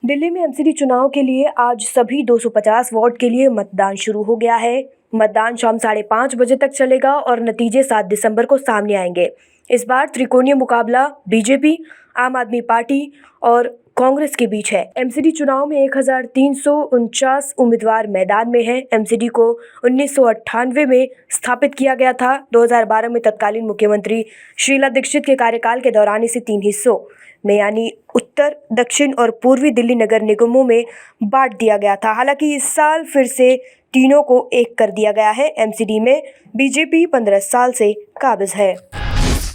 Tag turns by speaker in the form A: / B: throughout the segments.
A: दिल्ली में एमसीडी चुनाव के लिए आज सभी 250 वार्ड के लिए मतदान शुरू हो गया है। मतदान शाम 5:30 बजे तक चलेगा और नतीजे 7 दिसंबर को सामने आएंगे। इस बार त्रिकोणीय मुकाबला बीजेपी, आम आदमी पार्टी और कांग्रेस के बीच है। एमसीडी चुनाव में 1349 उम्मीदवार मैदान में हैं। एमसीडी को 1998 में स्थापित किया गया था। 2012 में तत्कालीन मुख्यमंत्री शीला दीक्षित के कार्यकाल के दौरान इसे 3 हिस्सों में यानी उत्तर, दक्षिण और पूर्वी दिल्ली नगर निगमों में बांट दिया गया था। हालांकि इस साल फिर से तीनों को एक कर दिया गया है। एमसीडी में बीजेपी 15 साल से काबिज है।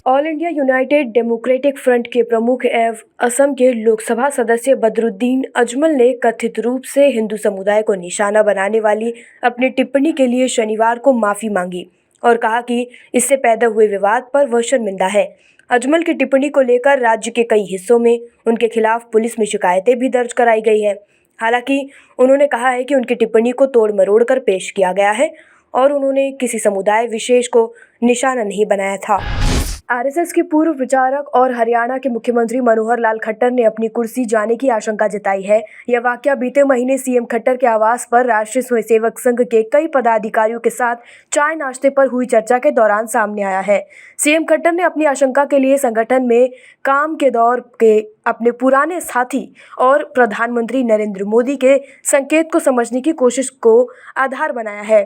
A: All India United democratic front के प्रमुख एवं असम के लोकसभा सदस्य बदरुद्दीन अजमल ने कथित रूप से हिंदू समुदाय को निशाना बनाने वाली अपनी टिप्पणी के लिए शनिवार को माफी मांगी और कहा कि इससे पैदा हुए विवाद पर वह शर्मिंदा है। अजमल की टिप्पणी को लेकर राज्य के कई हिस्सों में उनके खिलाफ पुलिस में शिकायतें भी दर्ज कराई गई है। हालांकि उन्होंने कहा है कि उनकी टिप्पणी को तोड़ मरोड़ कर पेश किया गया है और उन्होंने किसी समुदाय विशेष को निशाना नहीं बनाया था। आरएसएस के पूर्व प्रचारक और हरियाणा के मुख्यमंत्री मनोहर लाल खट्टर ने अपनी कुर्सी जाने की आशंका जताई है। यह वाकया बीते महीने सीएम खट्टर के आवास पर राष्ट्रीय स्वयंसेवक संघ के कई पदाधिकारियों के साथ चाय नाश्ते पर हुई चर्चा के दौरान सामने आया है। सीएम खट्टर ने अपनी आशंका के लिए संगठन में काम के दौर के अपने पुराने साथी और प्रधानमंत्री नरेंद्र मोदी के संकेत को समझने की कोशिश को आधार बनाया है।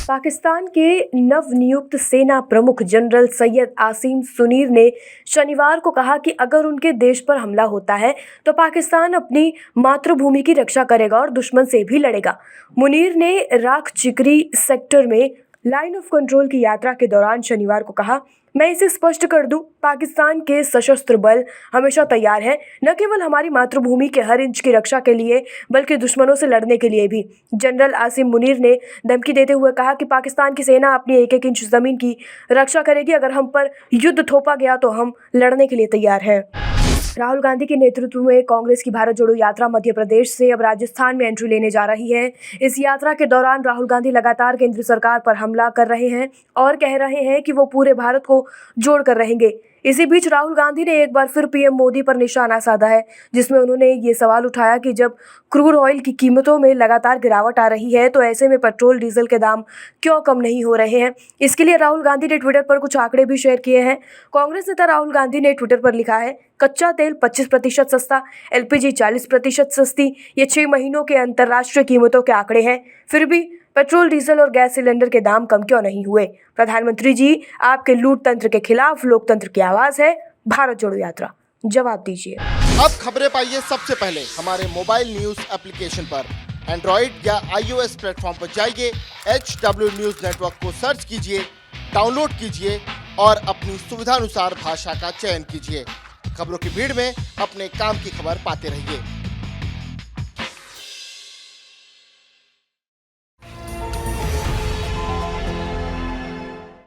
A: पाकिस्तान के नवनियुक्त सेना प्रमुख जनरल सैयद आसिम सुनीर ने शनिवार को कहा कि अगर उनके देश पर हमला होता है तो पाकिस्तान अपनी मातृभूमि की रक्षा करेगा और दुश्मन से भी लड़ेगा। मुनीर ने राख चिकरी सेक्टर में लाइन ऑफ कंट्रोल की यात्रा के दौरान शनिवार को कहा, मैं इसे स्पष्ट कर दूं, पाकिस्तान के सशस्त्र बल हमेशा तैयार है, न केवल हमारी मातृभूमि के हर इंच की रक्षा के लिए बल्कि दुश्मनों से लड़ने के लिए भी। जनरल आसिम मुनीर ने धमकी देते हुए कहा कि पाकिस्तान की सेना अपनी एक एक इंच जमीन की रक्षा करेगी। अगर हम पर युद्ध थोपा गया तो हम लड़ने के लिए तैयार हैं। राहुल गांधी के नेतृत्व में कांग्रेस की भारत जोड़ो यात्रा मध्य प्रदेश से अब राजस्थान में एंट्री लेने जा रही है। इस यात्रा के दौरान राहुल गांधी लगातार केंद्र सरकार पर हमला कर रहे हैं और कह रहे हैं कि वो पूरे भारत को जोड़ कर रहेंगे। इसी बीच राहुल गांधी ने एक बार फिर पीएम मोदी पर निशाना साधा है, जिसमें उन्होंने ये सवाल उठाया कि जब क्रूड ऑयल की कीमतों में लगातार गिरावट आ रही है तो ऐसे में पेट्रोल डीजल के दाम क्यों कम नहीं हो रहे हैं। इसके लिए राहुल गांधी ने ट्विटर पर कुछ आंकड़े भी शेयर किए हैं। कांग्रेस नेता राहुल गांधी ने ट्विटर पर लिखा है, कच्चा तेल 25% सस्ता, एलपीजी 40% सस्ती। ये 6 महीनों के अंतर्राष्ट्रीय कीमतों के आंकड़े हैं, फिर भी पेट्रोल, डीजल और गैस सिलेंडर के दाम कम क्यों नहीं हुए। प्रधानमंत्री जी, आपके लूट तंत्र के खिलाफ लोकतंत्र की आवाज है भारत जोड़ो यात्रा, जवाब दीजिए।
B: अब खबरें पाइए सबसे पहले हमारे मोबाइल न्यूज एप्लीकेशन पर। एंड्रॉइड या iOS प्लेटफॉर्म पर जाइए, HW न्यूज नेटवर्क को सर्च कीजिए, डाउनलोड कीजिए और अपनी सुविधानुसार भाषा का चयन कीजिए। खबरों की भीड़ में अपने काम की खबर पाते रहिए।